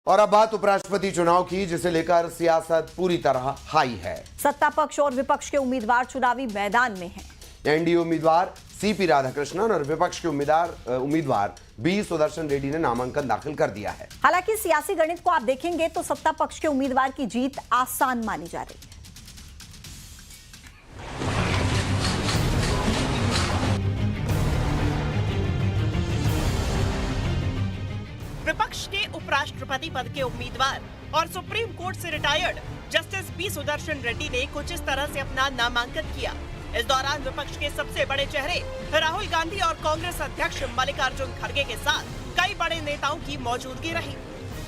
और अब बात उपराष्ट्रपति चुनाव की, जिसे लेकर सियासत पूरी तरह हाई है। सत्ता पक्ष और विपक्ष के उम्मीदवार चुनावी मैदान में हैं। एनडीए उम्मीदवार सीपी राधाकृष्णन और विपक्ष के उम्मीदवार बी सुदर्शन रेड्डी ने नामांकन दाखिल कर दिया है। हालांकि सियासी गणित को आप देखेंगे तो सत्ता पक्ष के उम्मीदवार की जीत आसान मानी जा रही है। विपक्ष के उपराष्ट्रपति पद के उम्मीदवार और सुप्रीम कोर्ट से retired justice B Sudarshan Reddy ने कुछ इस तरह से अपना नामांकन किया। इस दौरान विपक्ष के सबसे बड़े चेहरे राहुल गांधी और कांग्रेस अध्यक्ष मल्लिकार्जुन खड़गे के साथ कई बड़े नेताओं की मौजूदगी रही।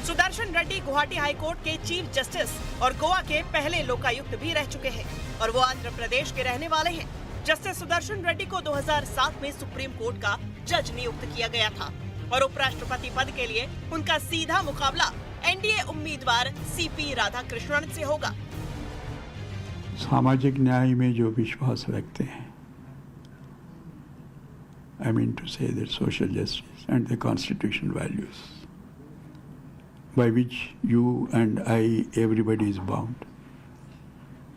सुदर्शन रेड्डी गुवाहाटी हाईकोर्ट के चीफ जस्टिस और गोवा के पहले लोकायुक्त भी रह चुके हैं और वो आंध्र प्रदेश के रहने वाले हैं। जस्टिस सुदर्शन रेड्डी को 2007 में सुप्रीम कोर्ट का जज नियुक्त किया गया था और उपराष्ट्रपति पद के लिए उनका सीधा मुकाबला एनडीए उम्मीदवार सीपी राधाकृष्णन से होगा। सामाजिक न्याय में जो विश्वास रखते हैं, I mean to say that social justice and the constitutional values by which you and I, everybody is bound,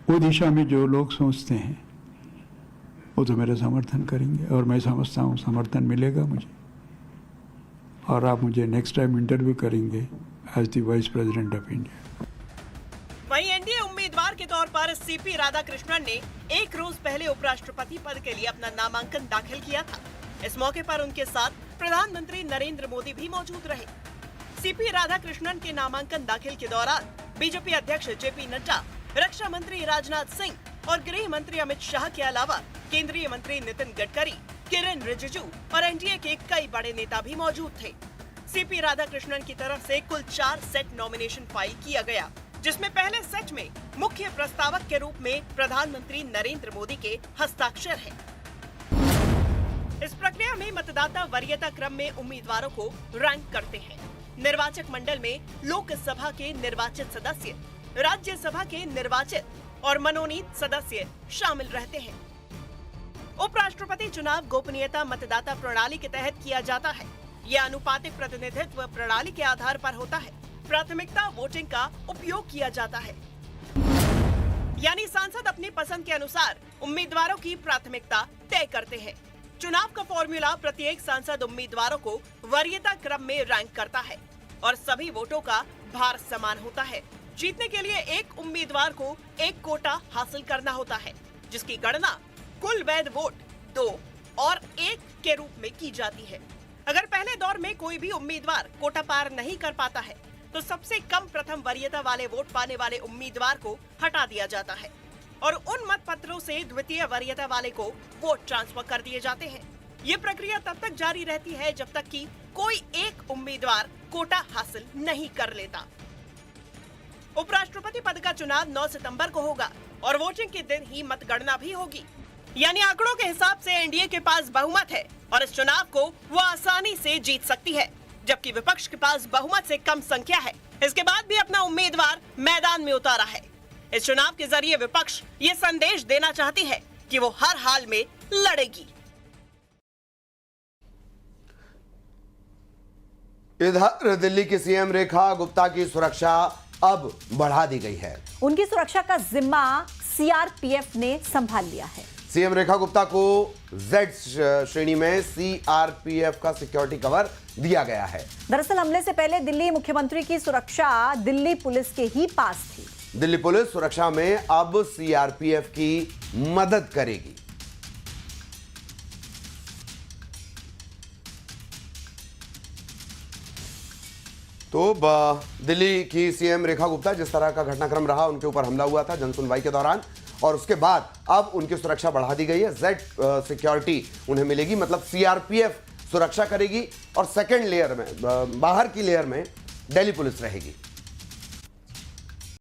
वो दिशा में जो लोग सोचते हैं वो तो मेरा समर्थन करेंगे और मैं समझता हूँ समर्थन मिलेगा मुझे, और आप मुझे नेक्स्ट टाइम इंटरव्यू करेंगे as the vice president of India. वहीं एनडीए उम्मीदवार के तौर पर सीपी राधाकृष्णन ने एक रोज पहले उपराष्ट्रपति पद के लिए अपना नामांकन दाखिल किया था। इस मौके पर उनके साथ प्रधानमंत्री नरेंद्र मोदी भी मौजूद रहे। सीपी राधाकृष्णन के नामांकन दाखिल के दौरान बीजेपी अध्यक्ष जेपी नड्डा, रक्षा मंत्री राजनाथ सिंह और गृह मंत्री अमित शाह के अलावा केंद्रीय मंत्री नितिन गडकरी, किरेन रिजिजू और एनडीए के कई बड़े नेता भी मौजूद थे। सीपी राधाकृष्णन की तरफ से कुल 4 सेट नॉमिनेशन फाइल किया गया, जिसमें पहले सेट में मुख्य प्रस्तावक के रूप में प्रधानमंत्री नरेंद्र मोदी के हस्ताक्षर हैं। इस प्रक्रिया में मतदाता वरीयता क्रम में उम्मीदवारों को रैंक करते हैं। निर्वाचक मंडल में लोकसभा के निर्वाचित सदस्य, राज्यसभा के निर्वाचित और मनोनीत सदस्य शामिल रहते हैं। उपराष्ट्रपति चुनाव गोपनीयता मतदाता प्रणाली के तहत किया जाता है। यह अनुपातिक प्रतिनिधित्व प्रणाली के आधार पर होता है। प्राथमिकता वोटिंग का उपयोग किया जाता है, यानी सांसद अपनी पसंद के अनुसार उम्मीदवारों की प्राथमिकता तय करते हैं। चुनाव का फॉर्मूला प्रत्येक सांसद उम्मीदवारों को वरीयता क्रम में रैंक करता है और सभी वोटों का भार समान होता है। जीतने के लिए एक उम्मीदवार को एक कोटा हासिल करना होता है, जिसकी गणना कुल वैध वोट 2 और 1 के रूप में की जाती है। अगर पहले दौर में कोई भी उम्मीदवार कोटा पार नहीं कर पाता है तो सबसे कम प्रथम वरीयता वाले वोट पाने वाले उम्मीदवार को हटा दिया जाता है और उन मत पत्रों से द्वितीय वरीयता वाले को वोट ट्रांसफर कर दिए जाते हैं। ये प्रक्रिया तब तक जारी रहती है जब तक कि कोई एक उम्मीदवार कोटा हासिल नहीं कर लेता। उपराष्ट्रपति पद का चुनाव 9 सितंबर को होगा और वोटिंग के दिन ही मतगणना भी होगी, यानी आंकड़ों के हिसाब से एनडीए के पास बहुमत है और इस चुनाव को वो आसानी से जीत सकती है, जबकि विपक्ष के पास बहुमत से कम संख्या है। इसके बाद भी अपना उम्मीदवार मैदान में उतारा है। इस चुनाव के जरिए विपक्ष ये संदेश देना चाहती है कि वो हर हाल में लड़ेगी। इधर दिल्ली की सीएम रेखा गुप्ता की सुरक्षा अब बढ़ा दी गई है। उनकी सुरक्षा का जिम्मा सीआरपीएफ ने संभाल लिया है। सीएम रेखा गुप्ता को जेड श्रेणी में सीआरपीएफ का सिक्योरिटी कवर दिया गया है। दरअसल हमले से पहले दिल्ली मुख्यमंत्री की सुरक्षा दिल्ली पुलिस के ही पास थी। दिल्ली पुलिस सुरक्षा में अब सीआरपीएफ की मदद करेगी। तो दिल्ली की सीएम रेखा गुप्ता, जिस तरह का घटनाक्रम रहा, उनके ऊपर हमला हुआ था जनसुनवाई के दौरान, और उसके बाद अब उनकी सुरक्षा बढ़ा दी गई है। जेड सिक्योरिटी उन्हें मिलेगी, मतलब सीआरपीएफ सुरक्षा करेगी और सेकंड लेयर में, बाहर की लेयर में दिल्ली पुलिस रहेगी।